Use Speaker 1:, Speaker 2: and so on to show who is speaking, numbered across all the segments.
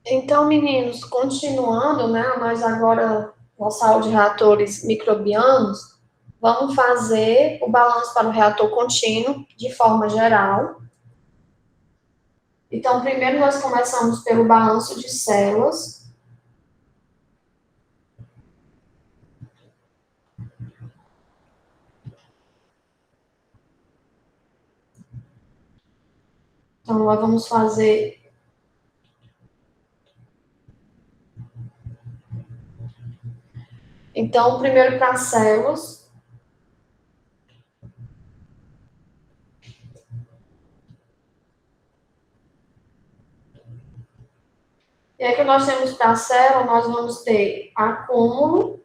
Speaker 1: Então, meninos, continuando, né? Nós agora, nossa aula de reatores microbianos, vamos fazer o balanço para o reator contínuo, de forma geral. Então, primeiro nós começamos pelo balanço de células. Então, nós vamos fazer. Então, primeiro para as células. E aí, que nós temos para a célula, nós vamos ter acúmulo,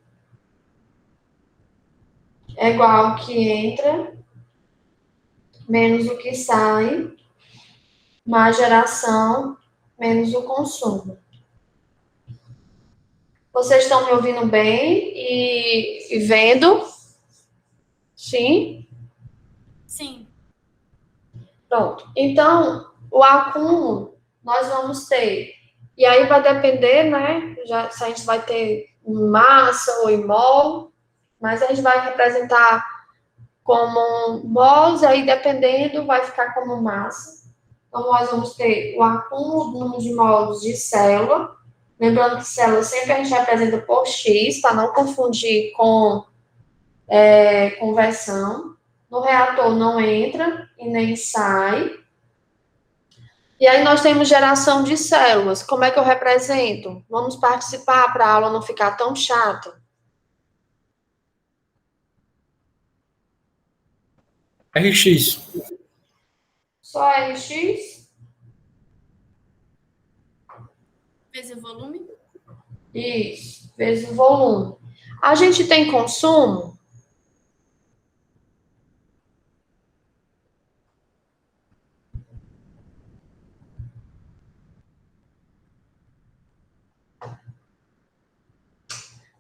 Speaker 1: é igual ao que entra, menos o que sai, mais geração, menos o consumo. Vocês estão me ouvindo bem e vendo? Sim?
Speaker 2: Sim.
Speaker 1: Pronto. Então, o acúmulo, nós vamos ter. E aí vai depender, né? Já, se a gente vai ter massa ou em mol, mas a gente vai representar como mols, aí dependendo, vai ficar como massa. Então, nós vamos ter o acúmulo do número de mols de célula. Lembrando que célula sempre a gente representa por X, para não confundir com conversão. No reator não entra e nem sai. E aí nós temos geração de células. Como é que eu represento? Vamos participar para a aula não ficar tão chata.
Speaker 3: RX.
Speaker 1: Só RX?
Speaker 2: Vezes o volume?
Speaker 1: Isso, vezes o volume. A gente tem consumo?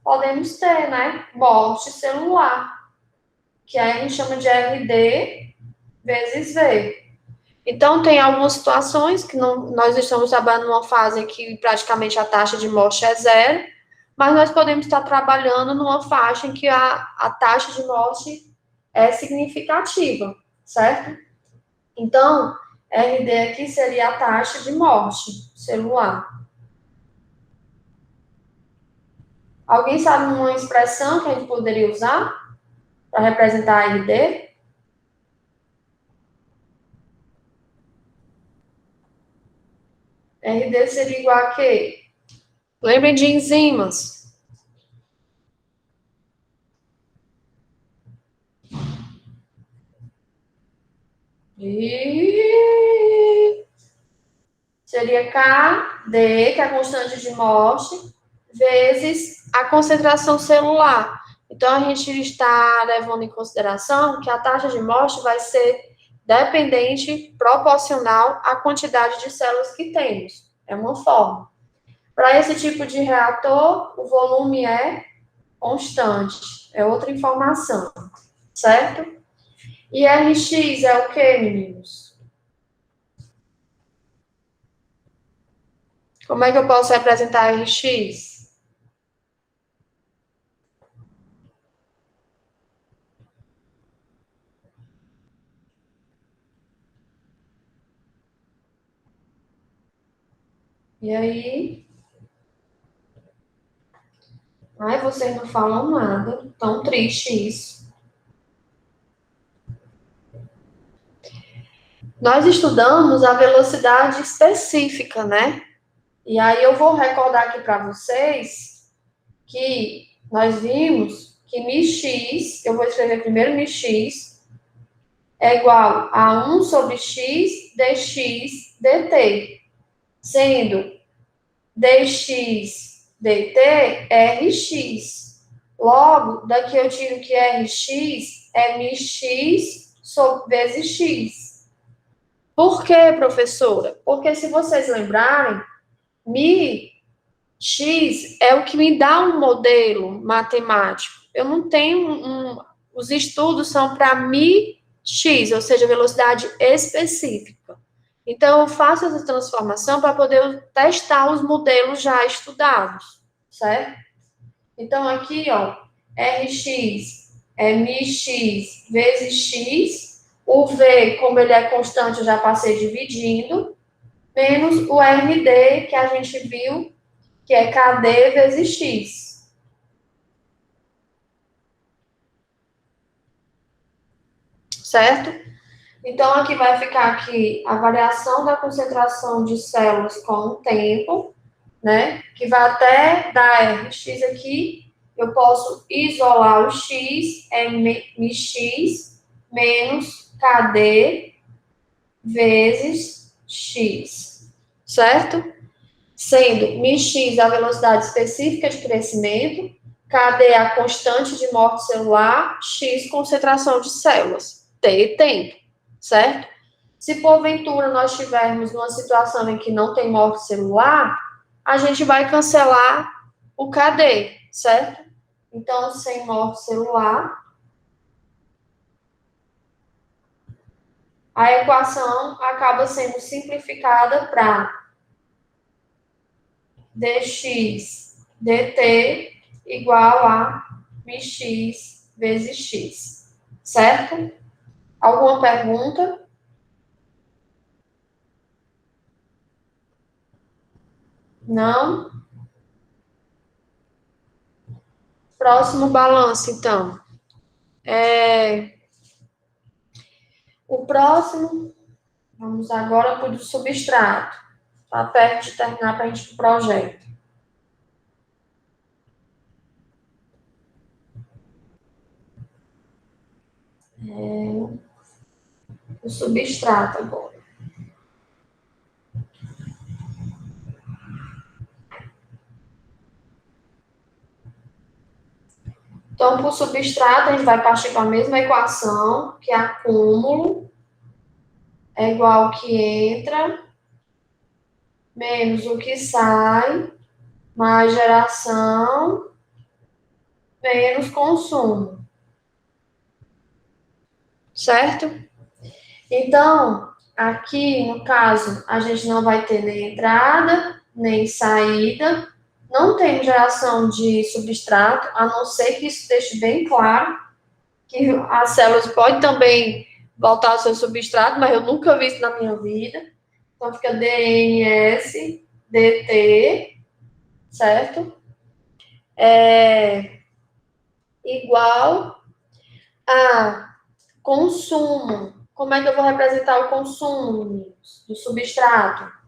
Speaker 1: Podemos ter, né? Morte celular, que aí a gente chama de RD vezes V. Então, tem algumas situações que não, nós estamos trabalhando numa fase que praticamente a taxa de morte é zero, mas nós podemos estar trabalhando numa faixa em que a taxa de morte é significativa, certo? Então, RD aqui seria a taxa de morte celular. Alguém sabe uma expressão que a gente poderia usar para representar a RD? RD seria igual a quê? Lembrem de enzimas. Seria KD, que é a constante de morte, vezes a concentração celular. Então, a gente está levando em consideração que a taxa de morte vai ser dependente, proporcional à quantidade de células que temos. É uma forma. Para esse tipo de reator, o volume é constante. É outra informação, certo? E Rx é o quê, meninos? Como é que eu posso representar Rx? E aí? Ai, vocês não falam nada. Tão triste isso. Nós estudamos a velocidade específica, né? E aí eu vou recordar aqui para vocês que nós vimos que μx, eu vou escrever primeiro μx, é igual a 1 sobre x dx dt, sendo dx dt é Rx. Logo, daqui eu tiro que Rx é μx vezes x. Por quê, professora? Porque se vocês lembrarem, x é o que me dá um modelo matemático. Eu não tenho os estudos são para x, ou seja, velocidade específica. Então, eu faço essa transformação para poder testar os modelos já estudados, certo? Então, aqui, ó, Rx é μx vezes x. O V, como ele é constante, eu já passei dividindo, menos o RD, que a gente viu, que é KD vezes x. Certo? Então, aqui vai ficar aqui a variação da concentração de células com o tempo, né? Que vai até dar Rx aqui. Eu posso isolar o x, é mx menos KD vezes x, certo? Sendo μx a velocidade específica de crescimento, KD a constante de morte celular, x concentração de células, T tempo, certo? Se porventura nós tivermos uma situação em que não tem morte celular, a gente vai cancelar o KD, certo? Então, sem morte celular, a equação acaba sendo simplificada para dx dt igual a mx vezes x, certo? Alguma pergunta? Não? Próximo balanço, então. O próximo, vamos agora para o do substrato. Está perto de terminar para a gente o projeto. O substrato agora. Então, para o substrato, a gente vai partir para a mesma equação, que é acúmulo é igual ao que entra, menos o que sai, mais geração, menos consumo. Certo? Então, aqui, no caso, a gente não vai ter nem entrada, nem saída, não tem geração de substrato, a não ser que isso deixe bem claro que as células podem também voltar ao seu substrato, mas eu nunca vi isso na minha vida. Então, fica DNS, DT, certo? Igual a consumo. Como é que eu vou representar o consumo, meninos, do substrato?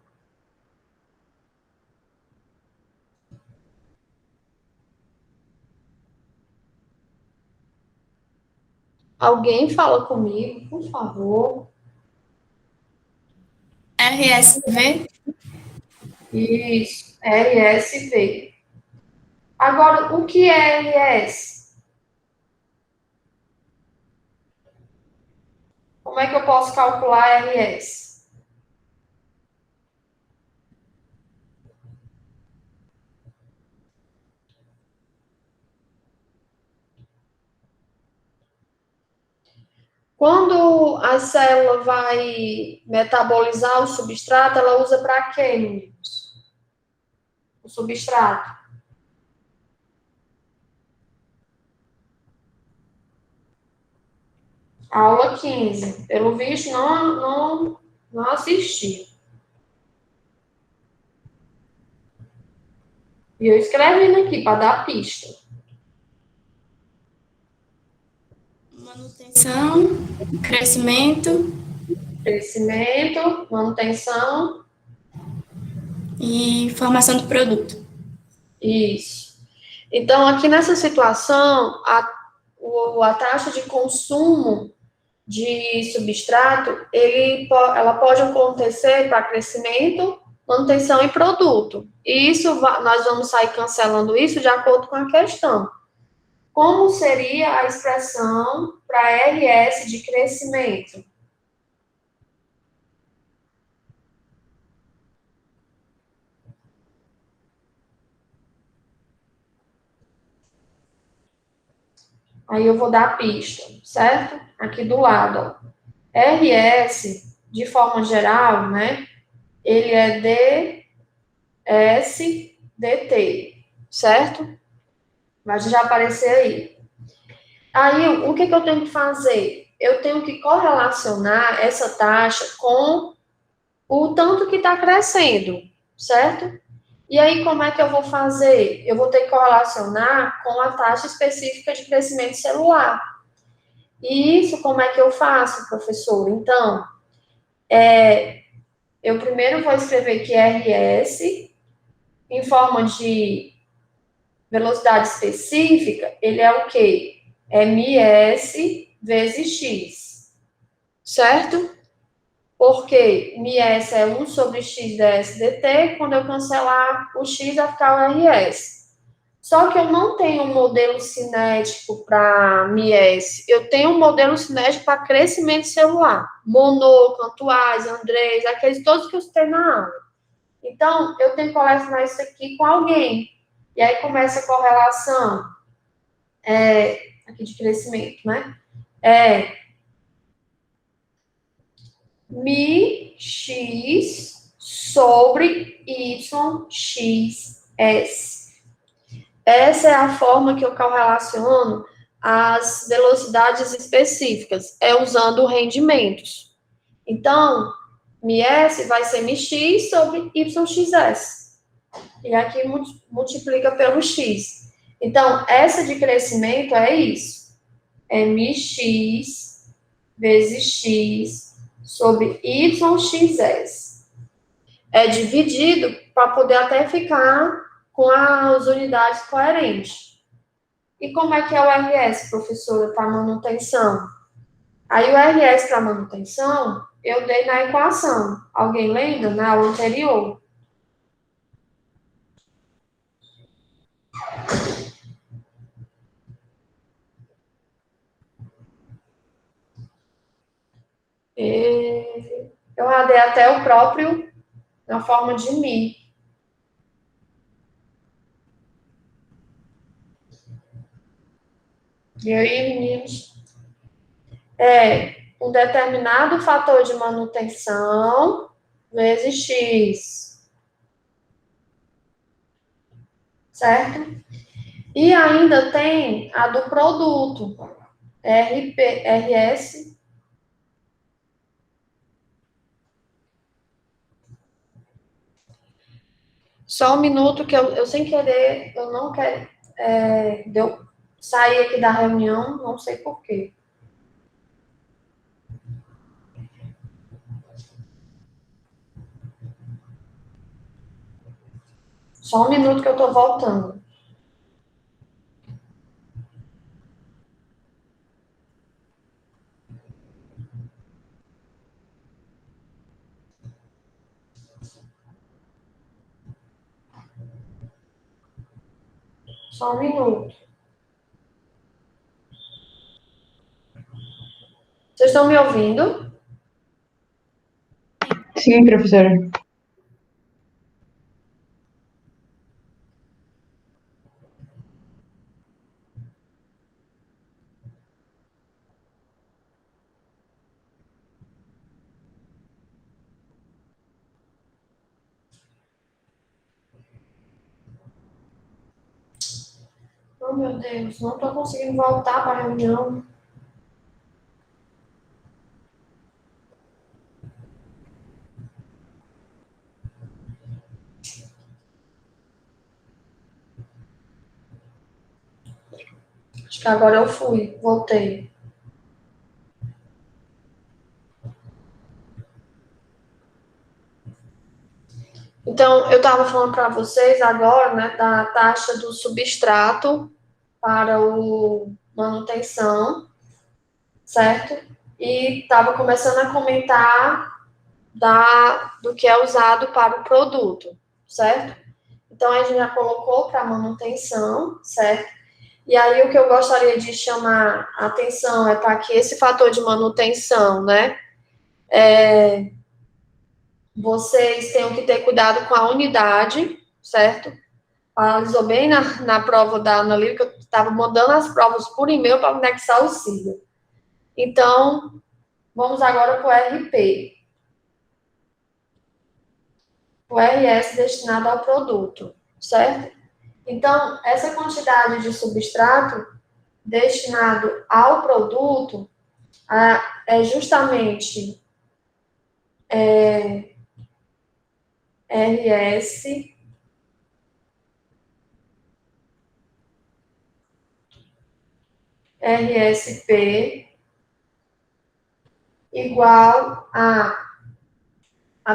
Speaker 1: Alguém fala comigo, por favor.
Speaker 2: RSV?
Speaker 1: Isso, RSV. Agora, o que é RS? Como é que eu posso calcular RS? Quando a célula vai metabolizar o substrato, ela usa para quê, meninos? O substrato. Aula 15. Pelo visto, não assisti. E eu escrevendo aqui para dar pista.
Speaker 2: Manutenção, crescimento
Speaker 1: Manutenção.
Speaker 2: e formação do produto.
Speaker 1: Isso. Então, aqui nessa situação, a taxa de consumo de substrato, ela pode acontecer para crescimento, manutenção e produto. E isso, nós vamos sair cancelando isso de acordo com a questão. Como seria a expressão para RS de crescimento? Aí eu vou dar a pista, certo? Aqui do lado, ó. RS de forma geral, né, ele é DSDT, certo? Vai já aparecer aí. Aí, o que eu tenho que fazer? Eu tenho que correlacionar essa taxa com o tanto que está crescendo, certo? E aí, como é que eu vou fazer? Eu vou ter que correlacionar com a taxa específica de crescimento celular. E isso, como é que eu faço, professor? Então, eu primeiro vou escrever que RS, em forma de velocidade específica, ele é o quê? MS vezes X, certo? Porque ms é 1 sobre x ds dt, quando eu cancelar o x vai ficar o rs. Só que eu não tenho um modelo cinético para ms, eu tenho um modelo cinético para crescimento celular. Monod, Cantuais, Andrés, aqueles todos que eu citei na aula. Então, eu tenho que correlacionar isso aqui com alguém. E aí começa a correlação aqui de crescimento, né? Mi x sobre yx. Essa é a forma que eu correlaciono as velocidades específicas, é usando rendimentos. Então, ms vai ser mx sobre yxs. E aqui multiplica pelo x. Então, essa de crescimento é isso. É mx vezes x sobre yxs. É dividido para poder até ficar com as unidades coerentes. E como é que é o RS, professora, para manutenção? Aí o RS para manutenção, eu dei na equação. Alguém lembra? Na aula anterior. Eu dei até o próprio na forma de mi. E aí, meninos? Um determinado fator de manutenção vezes x. Certo? E ainda tem a do produto. RS. Só um minuto que eu sem querer, eu não quero. Deu sair aqui da reunião, não sei porquê. Só um minuto que eu tô voltando. Só um minuto. Vocês estão me ouvindo?
Speaker 4: Sim, professora. Oh, meu Deus, não estou conseguindo voltar para a reunião. Acho que agora eu fui, voltei. Então, eu estava falando para vocês agora, né, da taxa do substrato para o manutenção, certo? E estava começando a comentar do que é usado para o produto, certo? Então, a gente já colocou para manutenção, certo? E aí, o que eu gostaria de chamar a atenção é para que esse fator de manutenção, né, vocês tenham que ter cuidado com a unidade, certo? Analisou bem na prova da Ana Lívia, que eu estava mandando as provas por e-mail para anexar o auxílio. Então, vamos agora para o RP.
Speaker 1: o RS destinado ao produto, certo? Então, essa quantidade de substrato destinado ao produto é justamente RS RSP igual a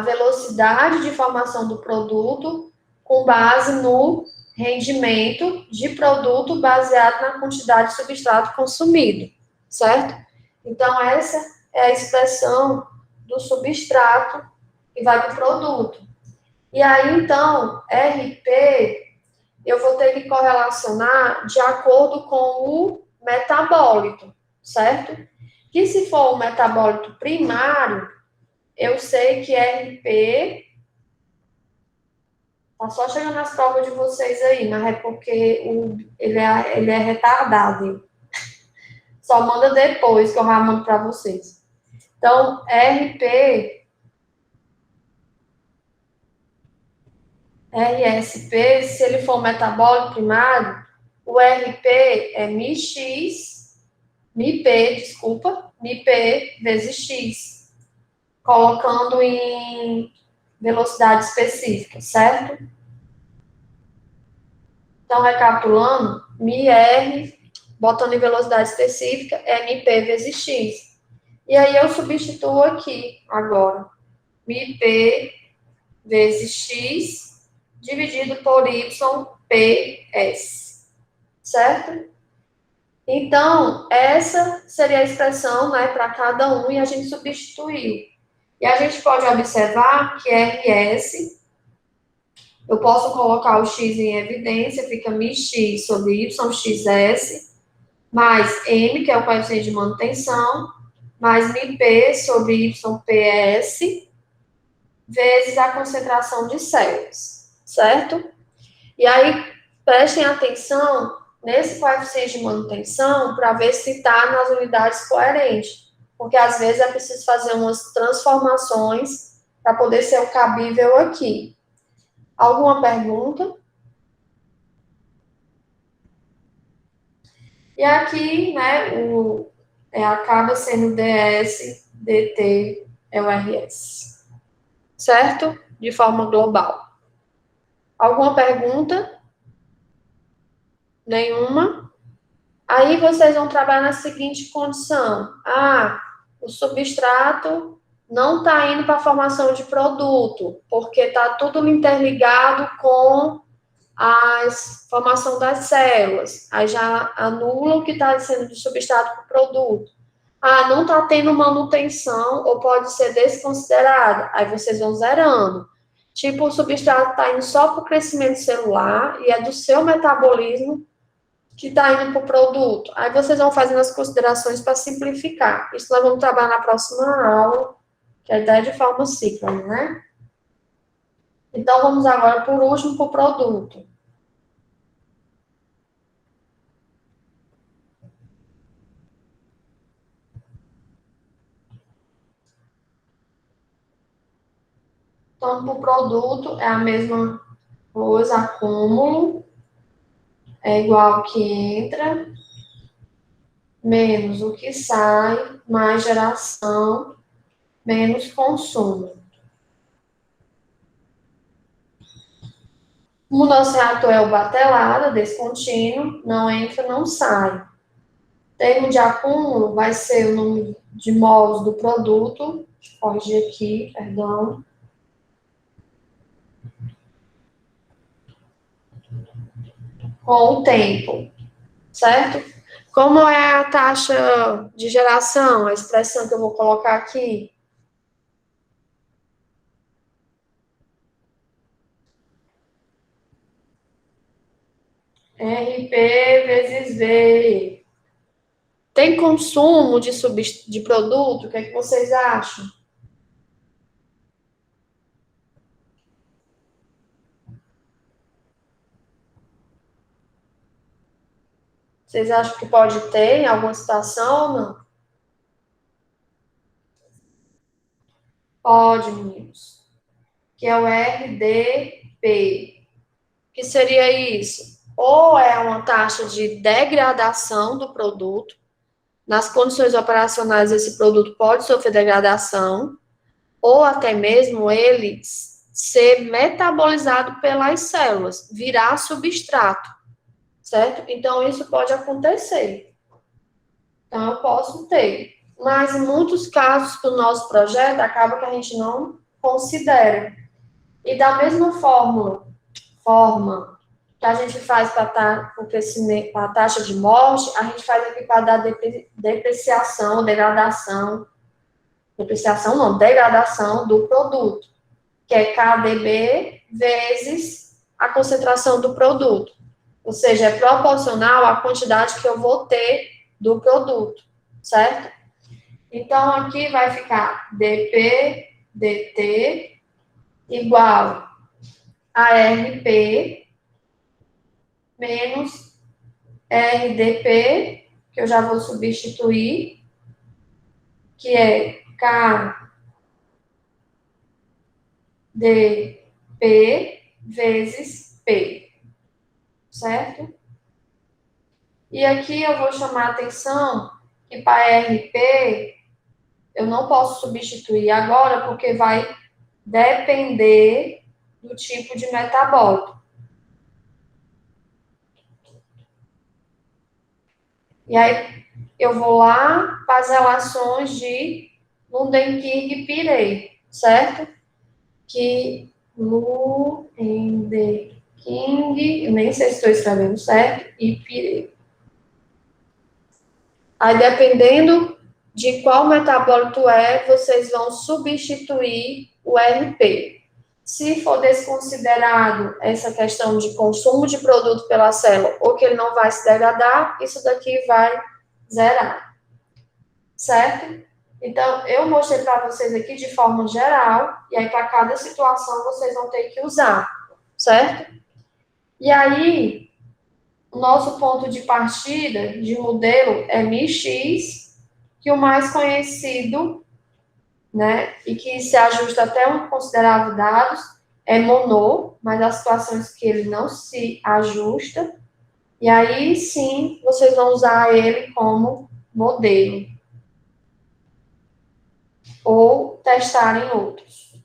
Speaker 1: velocidade de formação do produto com base no rendimento de produto baseado na quantidade de substrato consumido, certo? Então, essa é a expressão do substrato que vai para o produto. E aí, então, RP, eu vou ter que correlacionar de acordo com o metabólito, certo? Que se for o metabólito primário, eu sei que RP tá só chegando nas provas de vocês aí, mas é porque ele é retardado. Só manda depois que eu já mando para vocês. Então, RSP, se ele for metabólico primário, o RP é MiP vezes X, colocando em velocidade específica, certo? Então, recapitulando, MiR, botando em velocidade específica, é MP vezes X. E aí eu substituo aqui, agora, MP vezes X, dividido por YPS, certo? Então, essa seria a expressão, né, para cada um, e a gente substituiu. E a gente pode observar que RS, eu posso colocar o X em evidência, fica μx sobre YXS, mais M, que é o coeficiente de manutenção, mais μP sobre YPS, vezes a concentração de células, certo? E aí, prestem atenção nesse coeficiente de manutenção para ver se está nas unidades coerentes, porque às vezes é preciso fazer umas transformações para poder ser o cabível aqui. Alguma pergunta? E aqui, né, acaba sendo DS, DT, é o RS. Certo? De forma global. Alguma pergunta? Nenhuma? Aí vocês vão trabalhar na seguinte condição. O substrato não está indo para a formação de produto, porque está tudo interligado com a formação das células. Aí já anula o que está sendo de substrato para o produto. Não está tendo manutenção ou pode ser desconsiderada. Aí vocês vão zerando. Tipo, o substrato está indo só para o crescimento celular e é do seu metabolismo que está indo para o produto. Aí vocês vão fazendo as considerações para simplificar. Isso nós vamos trabalhar na próxima aula, que é a ideia de forma cíclica, né? Então, vamos agora, por último, para o produto. Então, para o produto, é a mesma coisa, acúmulo, é igual ao que entra, menos o que sai, mais geração, menos consumo. O nosso reator é o batelada, descontínuo, não entra, não sai. Termo de acúmulo vai ser o número de mols do produto, deixa eu corrigir aqui, perdão. Com o tempo, certo? Como é a taxa de geração, a expressão que eu vou colocar aqui? RP vezes V. Tem consumo de produto? O que é que vocês acham? Vocês acham que pode ter em alguma situação ou não? Pode, meninos. que é o RDP. O que seria isso? Ou é uma taxa de degradação do produto, nas condições operacionais esse produto pode sofrer degradação, ou até mesmo ele ser metabolizado pelas células, virar substrato, certo? Então, isso pode acontecer. Então, eu posso ter. Mas, em muitos casos do nosso projeto, acaba que a gente não considera. E da mesma forma que a gente faz para o crescimento, para a taxa de morte, a gente faz aqui para dar depreciação, degradação do produto, que é KDB vezes a concentração do produto. Ou seja, é proporcional à quantidade que eu vou ter do produto, certo? Então, aqui vai ficar DP, DT, igual a RP, menos RDP, que eu já vou substituir, que é KDP vezes P, certo? E aqui eu vou chamar a atenção que para RP eu não posso substituir agora, porque vai depender do tipo de metabólito. E aí eu vou lá para as relações de Lundenking-Pirey, certo? Que Lundenking, eu nem sei se estou escrevendo certo, e Pirey. Aí, dependendo de qual metabólito é, vocês vão substituir o RP. Se for desconsiderado essa questão de consumo de produto pela célula, ou que ele não vai se degradar, isso daqui vai zerar. Certo? Então, eu mostrei para vocês aqui de forma geral, e aí para cada situação vocês vão ter que usar. Certo? E aí, o nosso ponto de partida de modelo é MX, que o mais conhecido, né, e que se ajusta até um considerável dados, é Monod, mas há situações que ele não se ajusta, e aí sim vocês vão usar ele como modelo, ou testarem outros.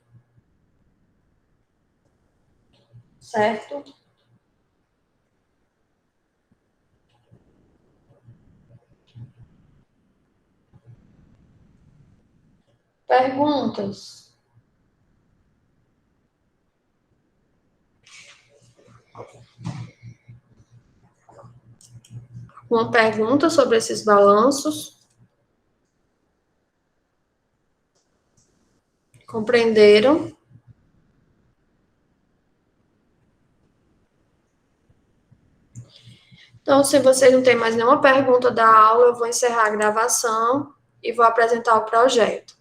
Speaker 1: Certo? Perguntas? Uma pergunta sobre esses balanços? Compreenderam? Então, se vocês não têm mais nenhuma pergunta da aula, eu vou encerrar a gravação e vou apresentar o projeto.